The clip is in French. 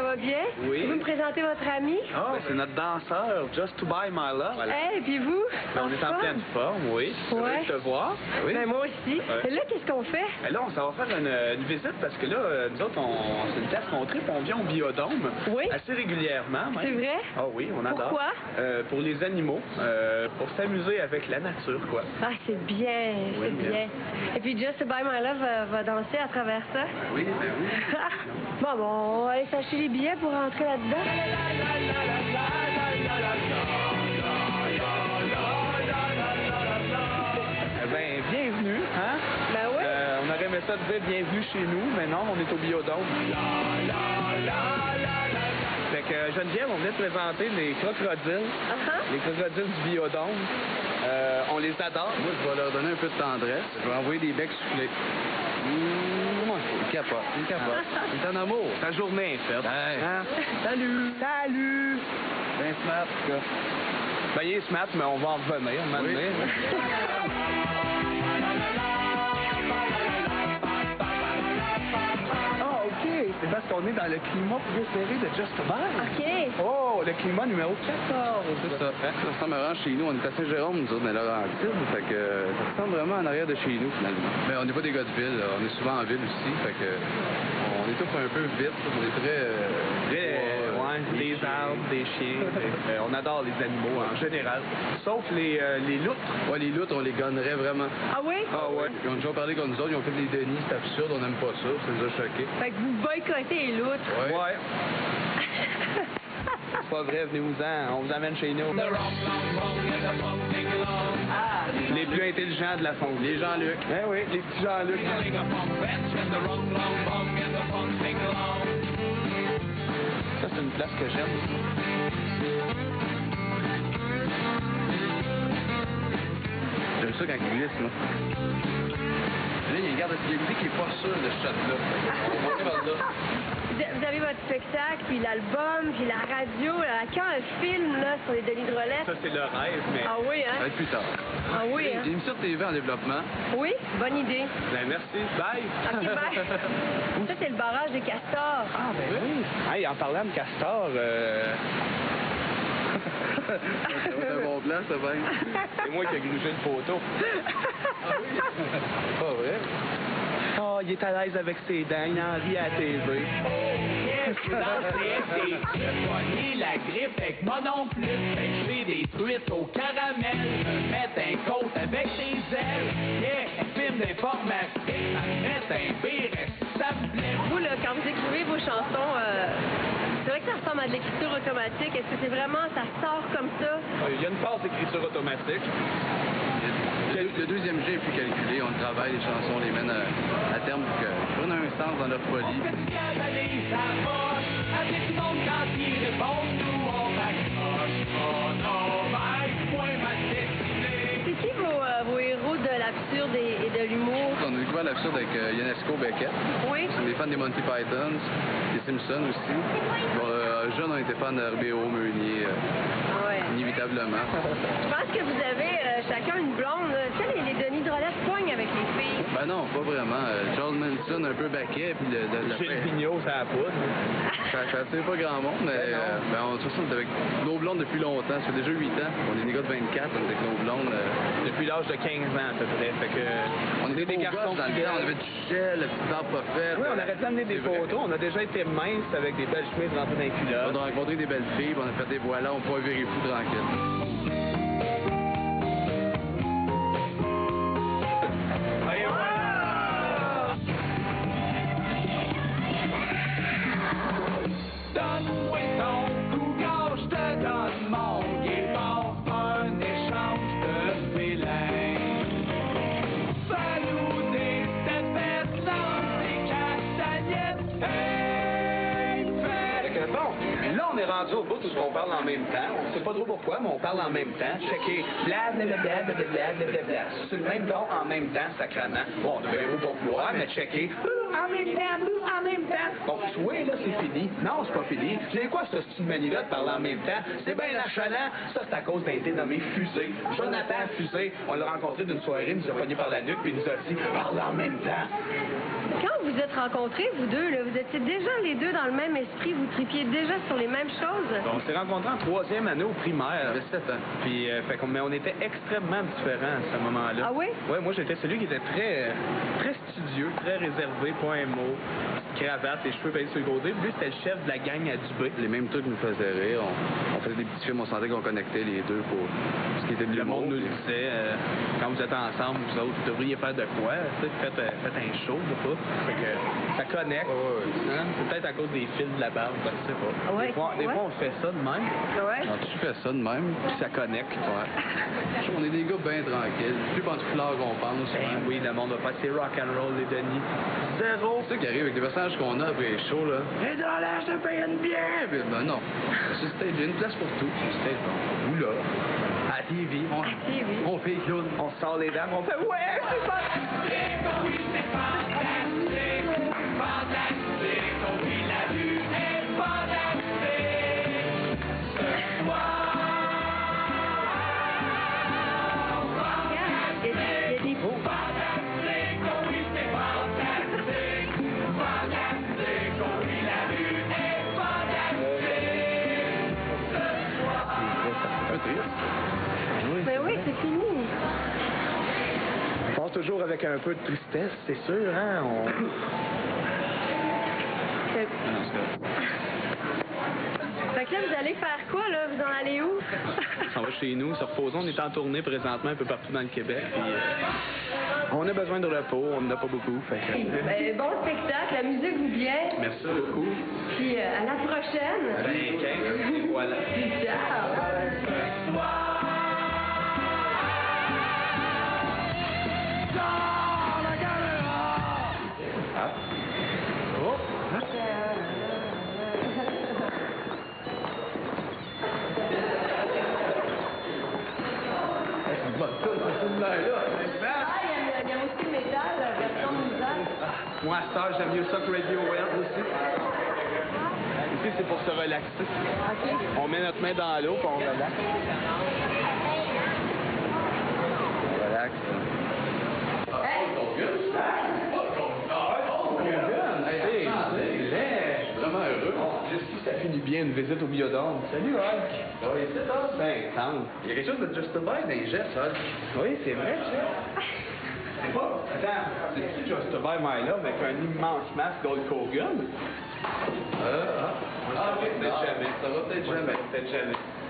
va bien? Oui. Vous me présentez votre ami? Ah, c'est notre danseur, Just to Buy My Love. Voilà. Hey, puis vous? On est en pleine forme, oui. Ouais. Je te voir. Oui. Ben, moi aussi. Ouais. Là, qu'est-ce qu'on fait? Ben là, on s'en va faire une visite parce que là, nous autres, c'est une place qu'on tripe, on vient au Biodôme. Oui. Assez régulièrement. Même. C'est vrai? Ah oui, on adore. Pourquoi? Pour les animaux, pour s'amuser avec la nature, quoi. Ah, c'est bien, Oui, c'est bien. Et puis Just to Buy My Love va danser à travers ça? Oui, ben oui. Bon, on va aller s'acheter les billets pour rentrer là-dedans. Ben, bienvenue, hein? Ben oui. On aurait aimé ça de dire bienvenue chez nous, mais non, on est au Biodôme. Fait que Geneviève, on vient te présenter les crocodiles. Les crocodiles du Biodôme. On les adore. Moi, je vais leur donner un peu de tendresse. Je vais envoyer des becs soufflés. Il capote, il capote. C'est un amour. Ta journée est faite. Hey. Hein? Salut! Salut! Ben smart, ce gars. Ben, il est smart, mais on va en revenir, un moment donné. Ah, OK. C'est parce qu'on est dans le climat préféré de Just to Buy. OK. Oh, le climat numéro 14. C'est ça. Ça ressemble vraiment chez nous. On est à Saint-Jérôme, nous autres, dans Laurentides. Fait que ça ressemble vraiment en arrière de chez nous, finalement. Mais on n'est pas des gars de ville. Là. On est souvent en ville aussi. Fait que on étouffe un peu vite. On est très... des arbres, des chiens. On adore les animaux en général. Sauf les loutres. Ouais, les loutres, on les gonnerait vraiment. Ah oui? Ah ouais. Ils ont déjà parlé comme nous autres. Ils ont fait des denis. C'est absurde. On n'aime pas ça. Ça nous a choqués. Fait que vous boycottez les loutres. Ouais. C'est pas vrai, venez-vous-en. On vous amène chez nous. Les plus intelligents de la fonte. Les Jean-Luc. Eh oui, les petits Jean-Luc. Ça, c'est une place que j'aime. J'aime ça quand il glisse, moi. Là, il y a une garde de sécurité qui est pas sûre de ce shot-là. On va aller vers là. Vous avez votre spectacle, puis l'album, puis la radio. Là. Quand un film là, sur les Denis de Relais? Ça, c'est le rêve, mais... Ah oui, Ça va hein? être plus tard. Ah oui, Il y a hein? une émission de TV en développement. Oui, bonne idée. Ben, merci. Bye. OK, bye. Ça, c'est le barrage des castors. Ah, ben oui. Hey, en parlant de castor, Ça va être un bon plan, ça va être. c'est moi qui ai grugé le poteau. Pas vrai? Oh, il est à l'aise avec ses dents, il en rit à la TV. Pogner la grippe avec moi non plus. Fait que je fais des truites au caramel. Me mettre un côte avec des ailes. Yeah, un film d'informatique. Me mettre un pire, ça me plaît. Vous, là, quand vous écrivez vos chansons, c'est vrai que ça ressemble à de l'écriture automatique. Est-ce que c'est vraiment, ça sort comme ça? Il y a une phase d'écriture automatique. Le deuxième jet est plus calculé. On travaille, les chansons, on les mène à terme pour que prennent un sens dans leur folie. Cabalise à poche. Avec tout le monde quand il répond, nous on raccroche. Oh non, point ma destinée. C'est qui vos héros de l'absurde et de l'humour? On a découvert l'absurde avec Ionesco Beckett. Oui? C'est des fans des Monty Python, des Simpsons aussi. Bon, jeunes, on était fans de RBO, Meunier, Ouais. inévitablement. Je pense que vous avez chacun une blonde. Tu sais, les Denis de Relais poignent avec les filles. Ben non, pas vraiment. Charles Manson, un peu baquet, puis Gilles Vigneault, ça a la poudre. Ça attire pas grand monde, mais de toute façon, on est avec nos blondes depuis longtemps. Ça fait déjà 8 ans. On est des gars de 24, on est avec nos blondes. Depuis l'âge de 15 ans, à peu près. Fait que, On était des garçons dans le fidèles. temps, on avait du gel, la petite barbe pas faite. Oui, on aurait dû amener des C'est vrai. photos. On a déjà été minces avec des belles chemises rentrées dans les On culottes. a rencontré des belles filles, puis on a fait des voiles, on pouvait virer fou tranquille. Donne-moi ton cougar, je te donne mon guépard. Un échange de félins. Fais-nous des tapettes, lance des castagnettes. Hey, Fait que bon, là, on est rendu au bout où on parle en même temps. On sait pas trop pourquoi, mais on parle en même temps. Checker blablabla. C'est le même don en même temps, sacrément. Bon, on devrait pas pouvoir, mais checker en même temps. Bon, jouer, là, c'est fini. Non, c'est pas fini. C'est quoi ce style manie-là de parler en même temps? C'est bien achalant. Ça, c'est à cause d'un été nommé Fusée. Jonathan Fusée, on l'a rencontré d'une soirée, il nous a pogné par la nuque, puis il nous a dit, parle en même temps. Quand vous êtes rencontrés, vous deux, là, vous étiez déjà les deux dans le même esprit, vous tripiez déjà sur les mêmes choses? On s'est rencontrés en 3e année au primaire. J'avais 7 ans. Puis, mais on était extrêmement différents à ce moment-là. Ah oui? Ouais, moi j'étais celui qui était très studieux, très réservé, pas un mot, cravate, les cheveux payés sur le côté. Lui, c'était le chef de la gang à Dubé. Les mêmes trucs nous faisaient rire. On faisait des petits films, on sentait qu'on connectait les deux pour ce qui était de Le l'humour. monde nous le disait, quand vous êtes ensemble, vous autres, vous devriez faire de quoi? Tu sais, faites un show, ou pas? Fait que ça connecte. Hein? C'est peut-être à cause des fils de la barbe, je sais pas. Ouais, Des fois, on fait ça de même, Ouais. Alors, tu fais ça de même. puis ça connecte. Ouais. On est des gars bien tranquilles. Plus pantouflards qu'on pense. Ben oui, le monde va pas c'est rock and roll, les Denis. Zéro. C'est ça qui arrive avec les personnages qu'on a après les shows, là. Et dans l'âge de payer une bière! Puis, ben non. C'est stage, il y a une place pour tout. C'est stage, bon. Ou là. À TV. TV. On fait les clowns. On sort les dames, on fait ouais, c'est fantastique! Oui, c'est fantastique, fantastique, oh oui, la vue est fantastique. Ce soir, Il y a des fantastique, oh oui, c'est fantastique, fantastique, oh oui, la vue est fantastique. Ce soir. Un peu triste. Ben oui, c'est fini. On passe toujours avec un peu de tristesse, c'est sûr, hein? Fait que là, vous allez faire quoi, là? Vous en allez où? On va chez nous, se reposons. On est en tournée présentement un peu partout dans le Québec. Puis, on a besoin de repos, on n'en a pas beaucoup. Fait que... Ben, bon spectacle, la musique vous plaît. Merci beaucoup. Puis à la prochaine. Ben, 15, et voilà. Ciao. Il y a aussi métal, version musette. Moi, à cette heure, j'aime mieux ça que Radiohead aussi. Ici, c'est pour se relaxer. OK. On met notre main dans l'eau, puis on relaxe. Relax. Hey! Vraiment heureux. Juste ça finit bien une visite au Biodôme. Salut, Hulk. Oui, c'est ça. Ben, tente. Il y a quelque chose de Just a Vibe dans les gestes, ça. Oui, c'est vrai, ça. C'est pas. Attends, c'est-tu Just a Vibe My Love avec un immense masque Gold Hogan? Peut-être jamais. Ça va peut-être jamais. Peut-être jamais.